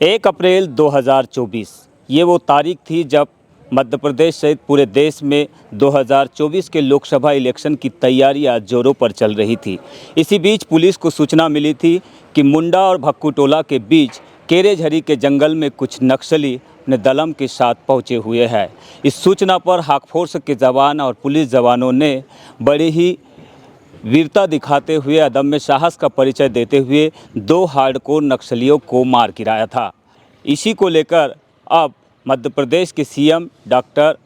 1 अप्रैल 2024 ये वो तारीख थी जब मध्य प्रदेश सहित पूरे देश में 2024 के लोकसभा इलेक्शन की तैयारियां जोरों पर चल रही थी। इसी बीच पुलिस को सूचना मिली थी कि मुंडा और भक्कू टोला के बीच केरेझरी के जंगल में कुछ नक्सली अपने दलम के साथ पहुंचे हुए हैं। इस सूचना पर हाक फोर्स के जवान और पुलिस जवानों ने बड़ी ही वीरता दिखाते हुए अदम्य साहस का परिचय देते हुए 2 हार्डकोर नक्सलियों को मार गिराया था। इसी को लेकर अब मध्य प्रदेश के सीएम डॉक्टर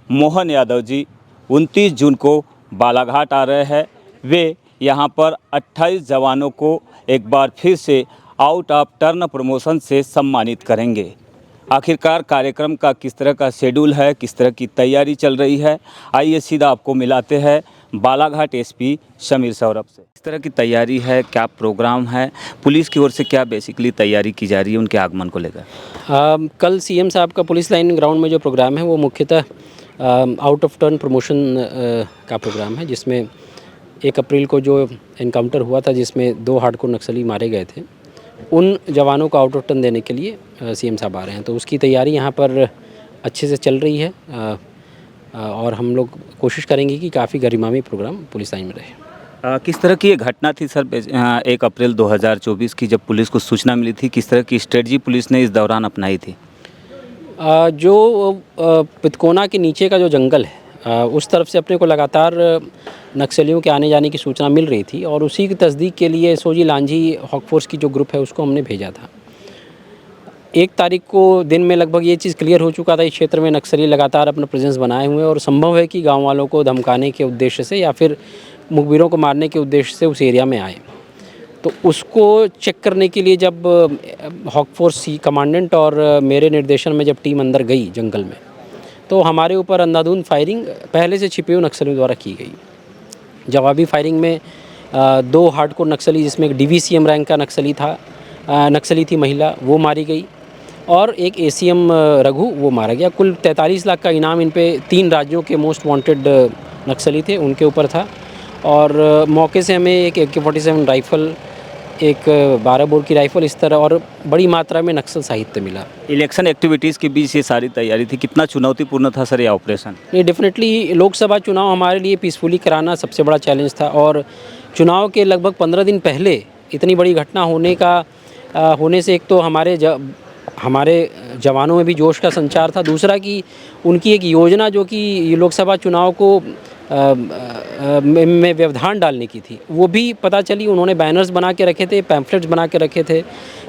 मोहन यादव जी 29 जून को बालाघाट आ रहे हैं। वे यहां पर 28 जवानों को एक बार फिर से आउट ऑफ टर्न प्रमोशन से सम्मानित करेंगे। आखिरकार कार्यक्रम का किस तरह का शेड्यूल है, किस तरह की तैयारी चल रही है, आइए सीधा आपको मिलाते हैं बालाघाट एसपी समीर सौरभ से। इस तरह की तैयारी है, क्या प्रोग्राम है, पुलिस की ओर से क्या बेसिकली तैयारी की जा रही है उनके आगमन को लेकर? कल सीएम साहब का पुलिस लाइन ग्राउंड में जो प्रोग्राम है वो मुख्यतः आउट ऑफ टर्न प्रमोशन का प्रोग्राम है, जिसमें 1 अप्रैल को जो एनकाउंटर हुआ था जिसमें 2 हार्डकोर नक्सली मारे गए थे, उन जवानों को आउट ऑफ टर्न देने के लिए सीएम साहब आ रहे हैं। तो उसकी तैयारी यहाँ पर अच्छे से चल रही है और हम लोग कोशिश करेंगे कि काफ़ी गरिमामय प्रोग्राम पुलिस लाइन में रहे। किस तरह की ये घटना थी सर 1 अप्रैल 2024 की, जब पुलिस को सूचना मिली थी, किस तरह की स्ट्रेटजी पुलिस ने इस दौरान अपनाई थी? जो पितकोना के नीचे का जो जंगल है उस तरफ से अपने को लगातार नक्सलियों के आने जाने की सूचना मिल रही थी और उसी की तस्दीक के लिए एसओजी लांझी हॉक फोर्स की जो ग्रुप है उसको हमने भेजा था। 1 तारीख को दिन में लगभग ये चीज़ क्लियर हो चुका था, इस क्षेत्र में नक्सली लगातार अपना प्रेजेंस बनाए हुए हैं और संभव है कि गांव वालों को धमकाने के उद्देश्य से या फिर मुखबिरों को मारने के उद्देश्य से उस एरिया में आए। तो उसको चेक करने के लिए जब हॉक फोर्स कमांडेंट और मेरे निर्देशन में जब टीम अंदर गई जंगल में, तो हमारे ऊपर अंधाधुंध फायरिंग पहले से छिपे हुए नक्सलियों द्वारा की गई। जवाबी फायरिंग में 2 हार्डकोर नक्सली, जिसमें एक डीवीसीएम रैंक का नक्सली थी महिला, वो मारी गई और एक एसीएम रघु वो मारा गया। कुल 43 लाख का इनाम इन पे 3 राज्यों के मोस्ट वांटेड नक्सली थे उनके ऊपर था। और मौके से हमें एक AK-47 राइफ़ल, एक 12 बोर की राइफ़ल, इस तरह और बड़ी मात्रा में नक्सल साहित्य मिला। इलेक्शन एक्टिविटीज़ के बीच ये सारी तैयारी थी, कितना चुनौतीपूर्ण था सर ये ऑपरेशन? ये डेफिनेटली लोकसभा चुनाव हमारे लिए पीसफुली कराना सबसे बड़ा चैलेंज था और चुनाव के लगभग 15 दिन पहले इतनी बड़ी घटना होने से एक तो हमारे जवानों में भी जोश का संचार था, दूसरा कि उनकी एक योजना जो कि लोकसभा चुनाव को में व्यवधान डालने की थी, वो भी पता चली। उन्होंने बैनर्स बना के रखे थे, पैम्फलेट्स बना के रखे थे,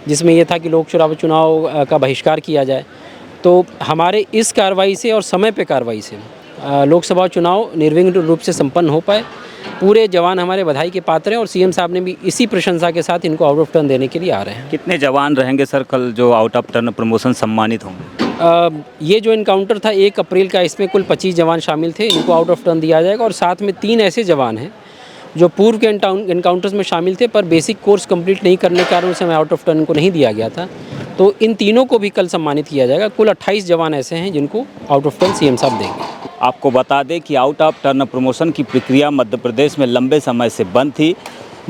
जिसमें ये था कि लोकसभा चुनाव का बहिष्कार किया जाए। तो हमारे इस कार्रवाई से और समय पे कार्रवाई से लोकसभा चुनाव निर्विघ्न रूप से संपन्न हो पाए। पूरे जवान हमारे बधाई के पात्र हैं और सीएम साहब ने भी इसी प्रशंसा के साथ इनको आउट ऑफ टर्न देने के लिए आ रहे हैं। कितने जवान रहेंगे सर कल जो आउट ऑफ टर्न प्रमोशन सम्मानित होंगे? ये जो इनकाउंटर था 1 अप्रैल का, इसमें कुल 25 जवान शामिल थे, इनको आउट ऑफ टर्न दिया जाएगा और साथ में 3 ऐसे जवान हैं जो पूर्व के इनकाउंटर्स में शामिल थे पर बेसिक कोर्स कंप्लीट नहीं करने के कारण उसे हमें आउट ऑफ टर्न को नहीं दिया गया था। तो इन तीनों को भी कल सम्मानित किया जाएगा। कुल 28 जवान ऐसे हैं जिनको आउट ऑफ टर्न सीएम साहब देंगे। आपको बता दें कि आउट ऑफ टर्न प्रमोशन की प्रक्रिया मध्य प्रदेश में लंबे समय से बंद थी।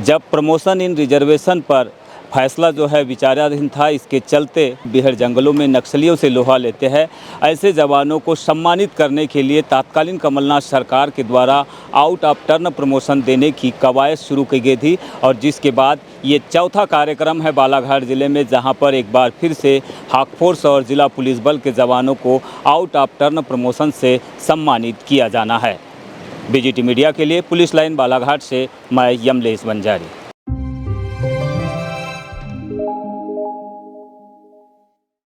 जब प्रमोशन इन रिजर्वेशन पर फैसला जो है विचाराधीन था, इसके चलते बिहार जंगलों में नक्सलियों से लोहा लेते हैं ऐसे जवानों को सम्मानित करने के लिए तत्कालीन कमलनाथ सरकार के द्वारा आउट ऑफ टर्न प्रमोशन देने की कवायद शुरू की गई थी और जिसके बाद ये चौथा कार्यक्रम है बालाघाट ज़िले में, जहां पर एक बार फिर से हाक फोर्स और ज़िला पुलिस बल के जवानों को आउट ऑफ टर्न प्रमोशन से सम्मानित किया जाना है। BGT मीडिया के लिए पुलिस लाइन बालाघाट से मैं यमलेश बंजारी।